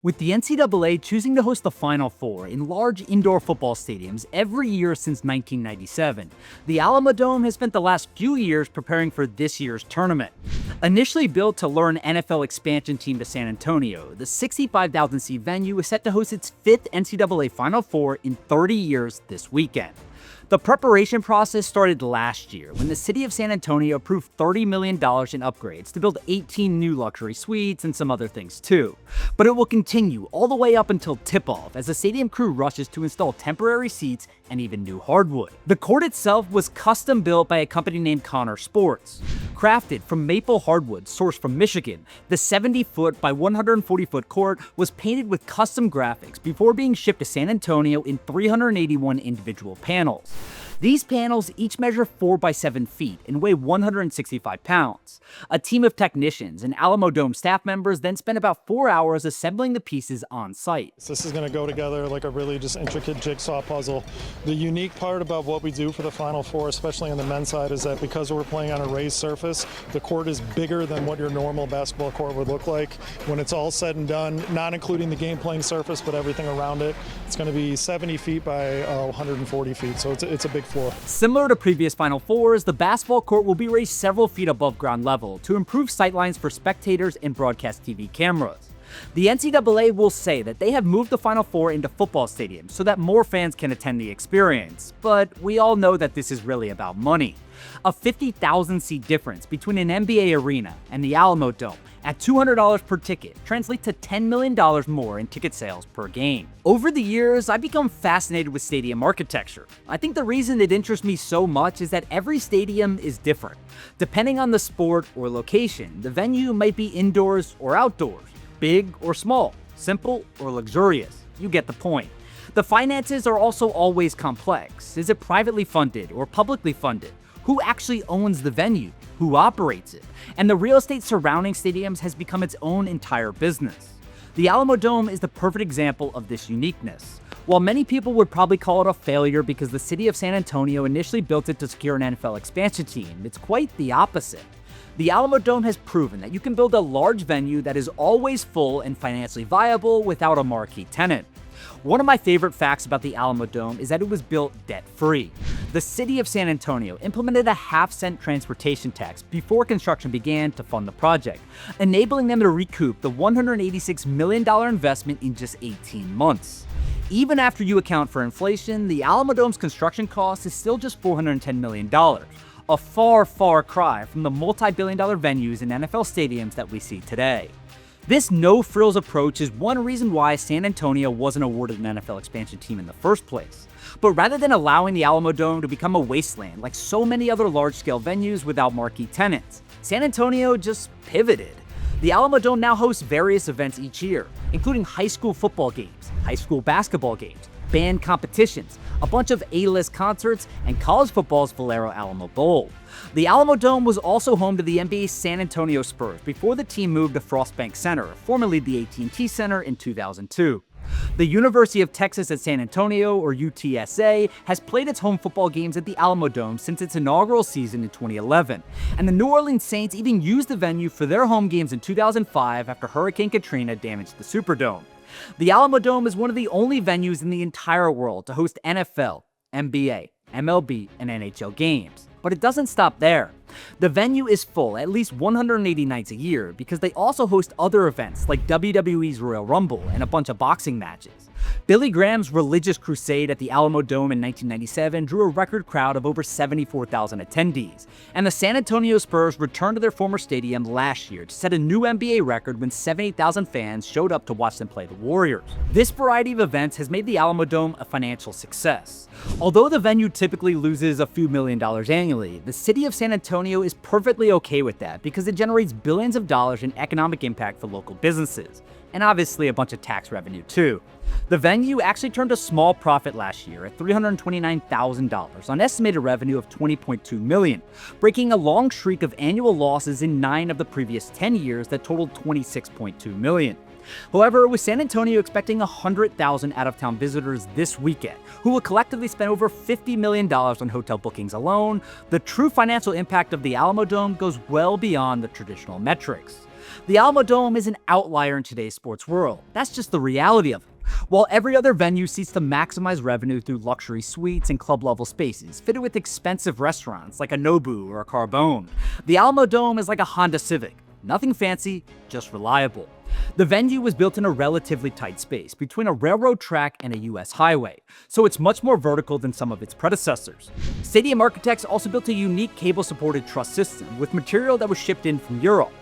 With the NCAA choosing to host the Final Four in large indoor football stadiums every year since 1997, the Alamodome has spent the last few years preparing for this year's tournament. Initially built to lure an NFL expansion team to San Antonio, the 65,000-seat venue is set to host its fifth NCAA Final Four in 30 years this weekend. The preparation process started last year when the city of San Antonio approved $30 million in upgrades to build 18 new luxury suites and some other things too. But it will continue all the way up until tip-off as the stadium crew rushes to install temporary seats and even new hardwood. The court itself was custom built by a company named Connor Sports. Crafted from maple hardwood sourced from Michigan, the 70-foot by 140-foot court was painted with custom graphics before being shipped to San Antonio in 381 individual panels. These panels each measure 4 by 7 feet and weigh 165 pounds. A team of technicians and Alamodome staff members then spent about 4 hours assembling the pieces on site. This is going to go together like a really just intricate jigsaw puzzle. The unique part about what we do for the Final Four, especially on the men's side, is that because we're playing on a raised surface, the court is bigger than what your normal basketball court would look like. When it's all said and done, not including the game playing surface, but everything around it, it's going to be 70 feet by 140 feet, so it's a big floor. Similar to previous Final Fours, the basketball court will be raised several feet above ground level to improve sightlines for spectators and broadcast TV cameras. The NCAA will say that they have moved the Final Four into football stadiums so that more fans can attend the experience, but we all know that this is really about money. A 50,000-seat difference between an NBA arena and the Alamodome at $200 per ticket translates to $10 million more in ticket sales per game. Over the years, I've become fascinated with stadium architecture. I think the reason it interests me so much is that every stadium is different. Depending on the sport or location, the venue might be indoors or outdoors, big or small, simple or luxurious. You get the point. The finances are also always complex. Is it privately funded or publicly funded? Who actually owns the venue? Who operates it? And the real estate surrounding stadiums has become its own entire business. The Alamodome is the perfect example of this uniqueness. While many people would probably call it a failure because the city of San Antonio initially built it to secure an NFL expansion team, it's quite the opposite. The Alamodome has proven that you can build a large venue that is always full and financially viable without a marquee tenant. One of my favorite facts about the Alamodome is that it was built debt-free. The city of San Antonio implemented a half-cent transportation tax before construction began to fund the project, enabling them to recoup the $186 million investment in just 18 months. Even after you account for inflation, the Alamodome's construction cost is still just $410 million, a far, far cry from the multi-billion-dollar venues and NFL stadiums that we see today. This no-frills approach is one reason why San Antonio wasn't awarded an NFL expansion team in the first place. But rather than allowing the Alamodome to become a wasteland like so many other large-scale venues without marquee tenants, San Antonio just pivoted. The Alamodome now hosts various events each year, including high school football games, high school basketball games, band competitions, a bunch of A-list concerts, and college football's Valero Alamo Bowl. The Alamodome was also home to the NBA's San Antonio Spurs before the team moved to Frostbank Center, formerly the AT&T Center, in 2002. The University of Texas at San Antonio, or UTSA, has played its home football games at the Alamodome since its inaugural season in 2011, and the New Orleans Saints even used the venue for their home games in 2005 after Hurricane Katrina damaged the Superdome. The Alamodome is one of the only venues in the entire world to host NFL, NBA, MLB, and NHL games. But it doesn't stop there. The venue is full at least 180 nights a year because they also host other events like WWE's Royal Rumble and a bunch of boxing matches. Billy Graham's religious crusade at the Alamodome in 1997 drew a record crowd of over 74,000 attendees, and the San Antonio Spurs returned to their former stadium last year to set a new NBA record when 78,000 fans showed up to watch them play the Warriors. This variety of events has made the Alamodome a financial success. Although the venue typically loses a few $1 million annually, the city of San Antonio is perfectly okay with that because it generates billions of dollars in economic impact for local businesses, and obviously a bunch of tax revenue too. The venue actually turned a small profit last year at $329,000 on estimated revenue of $20.2 million, breaking a long streak of annual losses in 9 of the previous 10 years that totaled $26.2 million. However, with San Antonio expecting 100,000 out-of-town visitors this weekend, who will collectively spend over $50 million on hotel bookings alone, the true financial impact of the Alamodome goes well beyond the traditional metrics. The Alamodome is an outlier in today's sports world. That's just the reality of it. While every other venue seeks to maximize revenue through luxury suites and club-level spaces fitted with expensive restaurants like a Nobu or a Carbone, the Alamodome is like a Honda Civic. Nothing fancy, just reliable. The venue was built in a relatively tight space between a railroad track and a US highway, so it's much more vertical than some of its predecessors. Stadium architects also built a unique cable-supported truss system with material that was shipped in from Europe.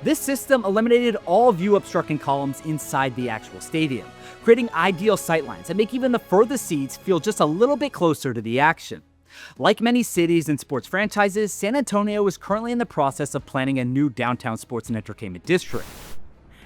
This system eliminated all view-obstructing columns inside the actual stadium, creating ideal sightlines that make even the furthest seats feel just a little bit closer to the action. Like many cities and sports franchises, San Antonio is currently in the process of planning a new downtown sports and entertainment district.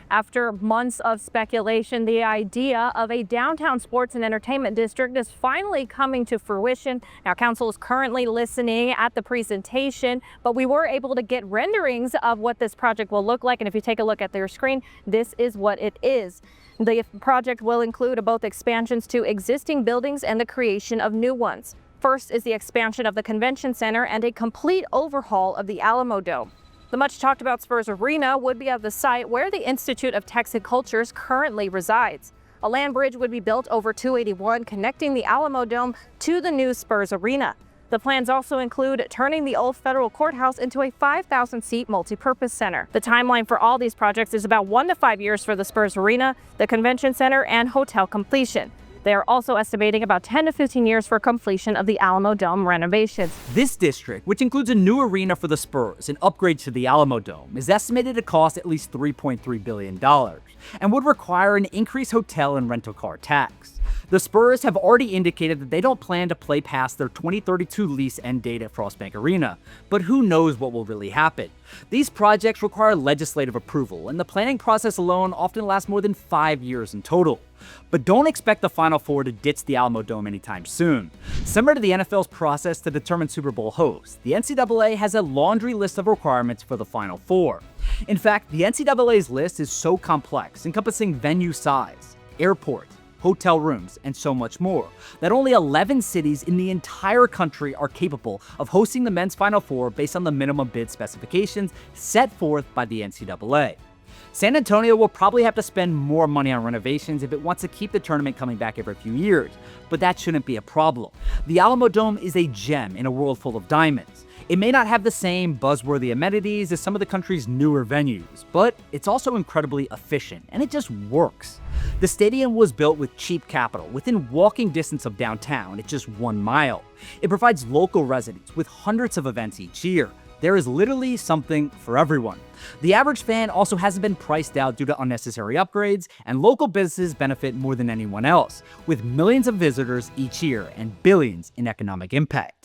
After months of speculation, the idea of a downtown sports and entertainment district is finally coming to fruition. Now, council is currently listening at the presentation, but we were able to get renderings of what this project will look like. And if you take a look at their screen, this is what it is. The project will include both expansions to existing buildings and the creation of new ones. First is the expansion of the convention center and a complete overhaul of the Alamodome. The much talked about Spurs Arena would be at the site where the Institute of Texan Cultures currently resides. A land bridge would be built over 281, connecting the Alamodome to the new Spurs Arena. The plans also include turning the old federal courthouse into a 5,000-seat multi-purpose center. The timeline for all these projects is about 1 to 5 years for the Spurs Arena, the convention center, and hotel completion. They are also estimating about 10 to 15 years for completion of the Alamodome renovations. This district, which includes a new arena for the Spurs and upgrade to the Alamodome, is estimated to cost at least $3.3 billion and would require an increased hotel and rental car tax. The Spurs have already indicated that they don't plan to play past their 2032 lease end date at Frostbank Arena, but who knows what will really happen. These projects require legislative approval, and the planning process alone often lasts more than 5 years in total. But don't expect the Final Four to ditch the Alamodome anytime soon. Similar to the NFL's process to determine Super Bowl hosts, the NCAA has a laundry list of requirements for the Final Four. In fact, the NCAA's list is so complex, encompassing venue size, airport, hotel rooms, and so much more, that only 11 cities in the entire country are capable of hosting the men's Final Four based on the minimum bid specifications set forth by the NCAA. San Antonio will probably have to spend more money on renovations if it wants to keep the tournament coming back every few years, but that shouldn't be a problem. The Alamodome is a gem in a world full of diamonds. It may not have the same buzzworthy amenities as some of the country's newer venues, but it's also incredibly efficient, and it just works. The stadium was built with cheap capital, within walking distance of downtown at just 1 mile. It provides local residents with hundreds of events each year. There is literally something for everyone. The average fan also hasn't been priced out due to unnecessary upgrades, and local businesses benefit more than anyone else, with millions of visitors each year and billions in economic impact.